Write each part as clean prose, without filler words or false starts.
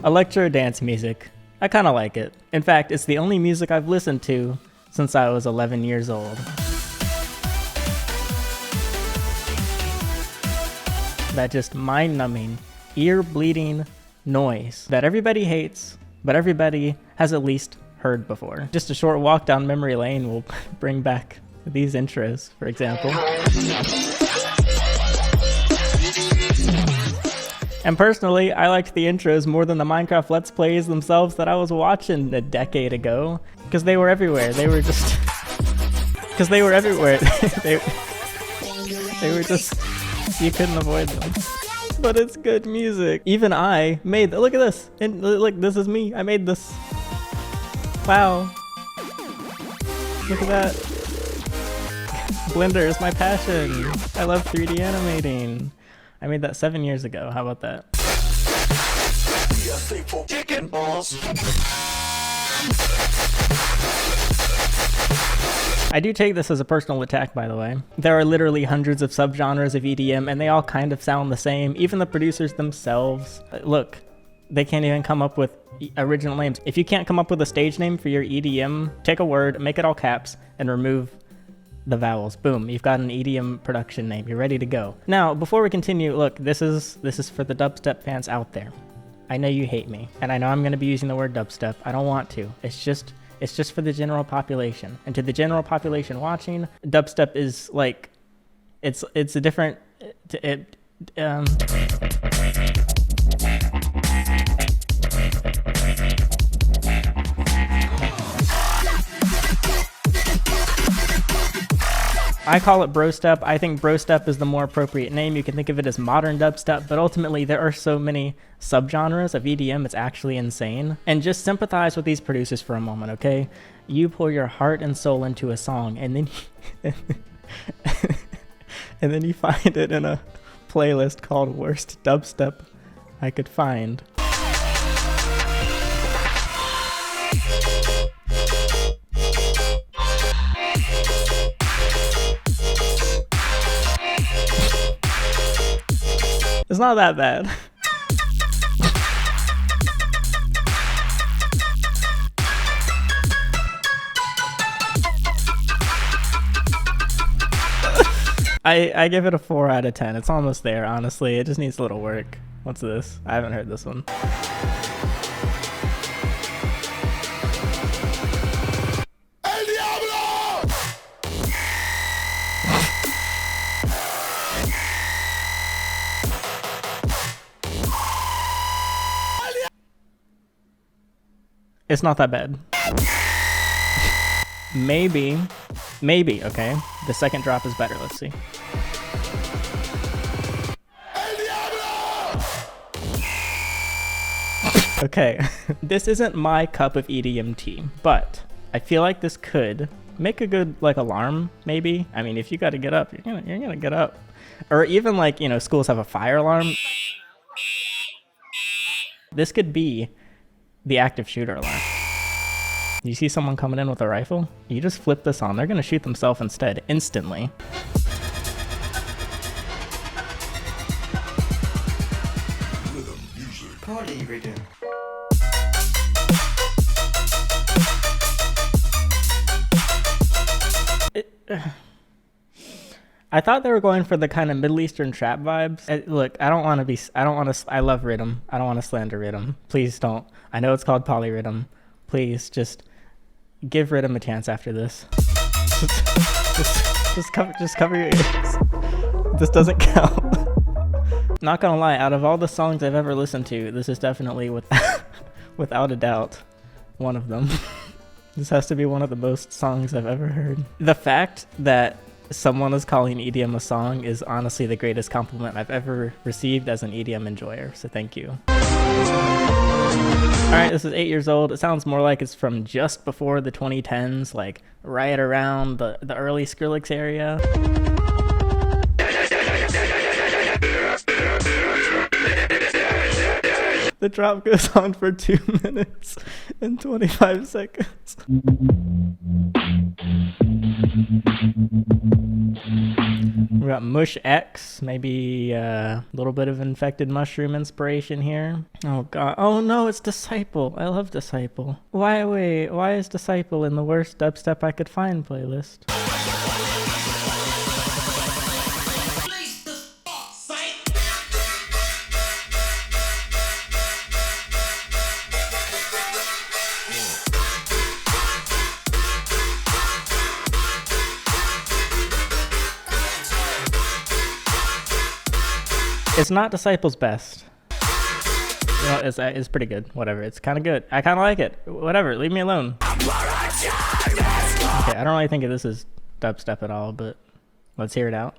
Electro dance music. I kinda like it. In fact, it's the only music I've listened to since I was 11 years old. That just mind-numbing, ear-bleeding noise that everybody hates, but everybody has at least heard before. Just a short walk down memory lane will bring back these intros, for example. And personally, I liked the intros more than the Minecraft Let's Plays themselves that I was watching a decade ago, because they were everywhere. They were just... because they were everywhere. they were just... you couldn't avoid them. But it's good music. Even I made... look at this! And look, this is me. I made this. Wow. Look at that. Blender is my passion. I love 3D animating. I made that 7 years ago. How about that? I do take this as a personal attack, by the way. There are literally hundreds of subgenres of EDM, and they all kind of sound the same. Even the producers themselves. Look, they can't even come up with original names. If you can't come up with a stage name for your EDM, take a word, make it all caps, and remove the vowels. Boom, you've got an EDM production name. You're ready to go. Now, before we continue, look, this is for the dubstep fans out there. I know you hate me, and I know I'm going to be using the word dubstep. I don't want to. It's just for the general population. And to the general population watching, dubstep is like, it's a different, I call it brostep. I think brostep is the more appropriate name. You can think of it as modern dubstep, but ultimately there are so many subgenres of EDM, it's actually insane. And just sympathize with these producers for a moment, okay? You pour your heart and soul into a song, and then and then you find it in a playlist called Worst Dubstep I Could Find. It's not that bad. I give it a 4 out of 10. It's almost there, honestly. It just needs a little work. What's this? I haven't heard this one. It's not that bad. Maybe, okay. The second drop is better, let's see. Okay, this isn't my cup of EDM tea, but I feel like this could make a good, like, alarm, maybe. I mean, if you gotta get up, you're gonna get up. Or even, like, you know, schools have a fire alarm. This could be the active shooter alarm. You see someone coming in with a rifle? You just flip this on. They're gonna shoot themselves instead, instantly. Polyriddim. I thought they were going for the kind of Middle Eastern trap vibes. Look, I love Riddim. I don't want to slander Riddim. Please don't. I know it's called Polyriddim. Please just give Riddim a chance after this. just cover your ears. This doesn't count. Not gonna lie, out of all the songs I've ever listened to, this is definitely without a doubt one of them. This has to be one of the most songs I've ever heard. The fact that someone is calling EDM a song is honestly the greatest compliment I've ever received as an EDM enjoyer, so thank you. Alright, this is 8 years old. It sounds more like it's from just before the 2010s, like right around the early Skrillex area. The drop goes on for 2 minutes and 25 seconds. We got Mush X, maybe a little bit of infected mushroom inspiration here. Oh god, oh no, it's Disciple. I love Disciple. Why is Disciple in the worst dubstep I could find playlist? It's not Disciple's best. You know, it's pretty good. Whatever. It's kind of good. I kind of like it. Whatever. Leave me alone. Okay, I don't really think this is dubstep at all, but let's hear it out.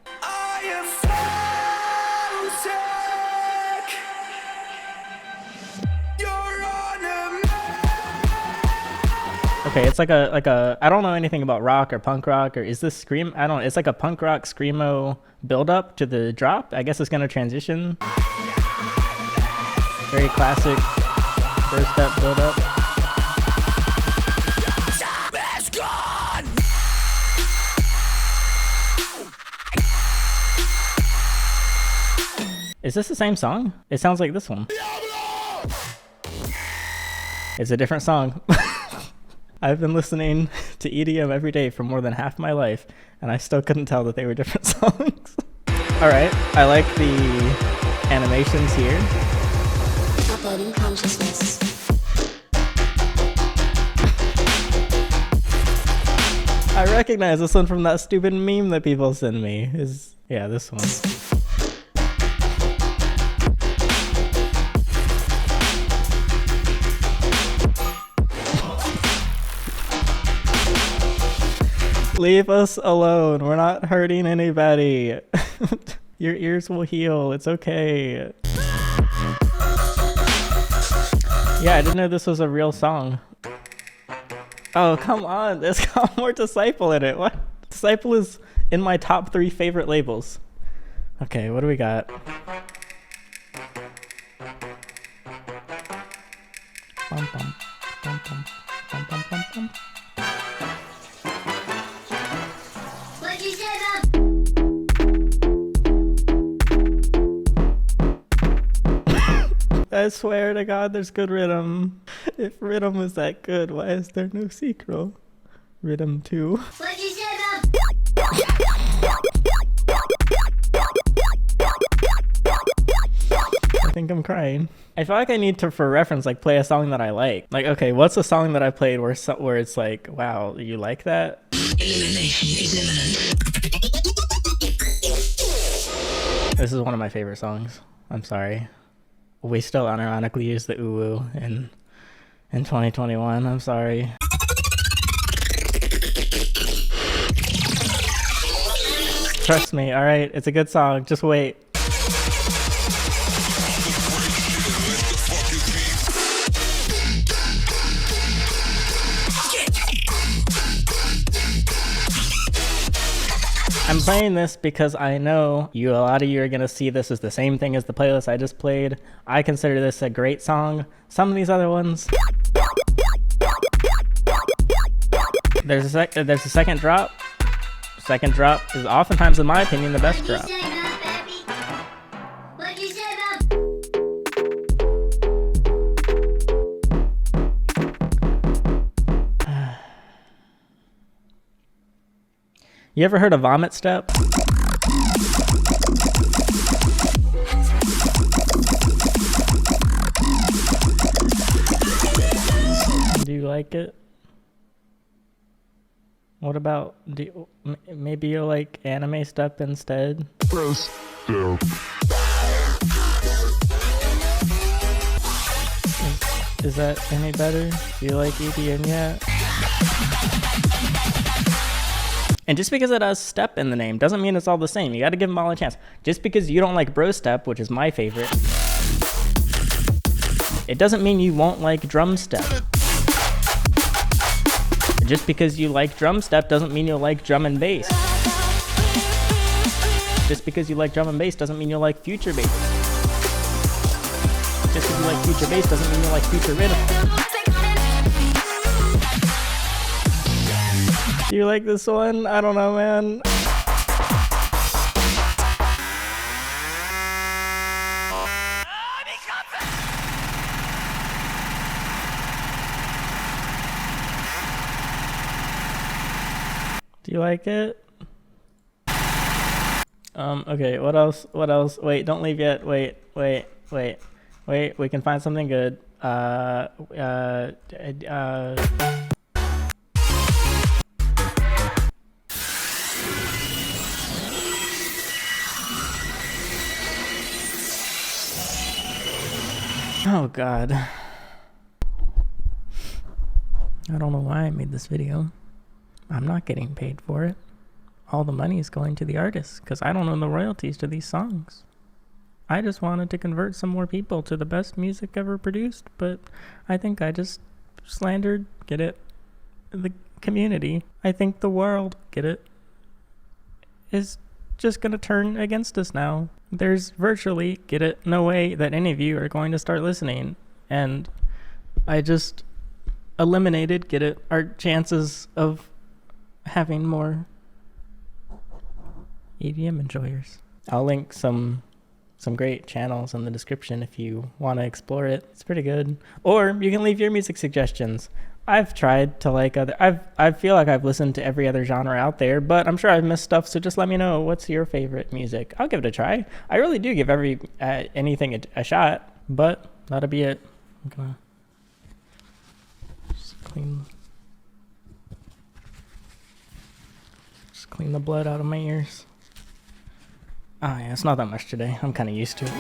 Okay, it's like a I don't know anything about rock or punk rock, or is this scream? I don't know. It's like a punk rock screamo build up to the drop. I guess it's gonna transition. Very classic first step build up. Is this the same song? It sounds like this one. Diablo! It's a different song. I've been listening to EDM every day for more than half my life, and I still couldn't tell that they were different songs. Alright, I like the animations here. Uploading consciousness. I recognize this one from that stupid meme that people send me. Yeah, this one. Leave us alone. We're not hurting anybody. Your ears will heal. It's okay. Yeah, I didn't know this was a real song. Oh, come on. There's got more Disciple in it. What? Disciple is in my top 3 favorite labels. Okay, what do we got? Bum, bum, bum, bum, bum, bum, bum, bum. I swear to God, there's good Riddim. If Riddim was that good, why is there no sequel? Riddim 2. I think I'm crying. I feel like I need to, for reference, like play a song that I like. Like, okay, what's a song that I played where it's like, wow, you like that? Elimination is imminent. This is one of my favorite songs. I'm sorry. We still unironically use the uwu in 2021. I'm sorry. Trust me, alright? It's a good song. Just wait. I'm playing this because I know a lot of you are going to see this as the same thing as the playlist I just played. I consider this a great song. Some of these other ones, there's a second drop. Second drop is oftentimes, in my opinion, the best drop. You ever heard of Vomit Step? Do you like it? What about, maybe you like Animestep instead? Is that any better? Do you like EDM yet? And just because it has step in the name doesn't mean it's all the same. You gotta give them all a chance. Just because you don't like bro step, which is my favorite, it doesn't mean you won't like drum step. Just because you like drum step doesn't mean you'll like drum and bass. Just because you like drum and bass doesn't mean you'll like future bass. Just because you like future bass doesn't mean you'll like future rhythm. Do you like this one? I don't know, man. Do you like it? Okay, what else? What else? Wait, don't leave yet. Wait, we can find something good. Oh god. I don't know why I made this video. I'm not getting paid for it. All the money is going to the artists because I don't own the royalties to these songs. I just wanted to convert some more people to the best music ever produced, but I think I just slandered, get it, the community. I think the world, get it, is just gonna turn against us now. There's virtually, get it, no way that any of you are going to start listening, and I just eliminated, get it, our chances of having more EDM enjoyers. I'll link some great channels in the description if you want to explore it. It's pretty good. Or you can leave your music suggestions. I've tried to like other, I feel like I've listened to every other genre out there, but I'm sure I've missed stuff, so just let me know what's your favorite music. I'll give it a try. I really do give anything a shot, but that'll be it. I'm gonna just clean the blood out of my ears. Oh yeah, it's not that much today. I'm kind of used to it.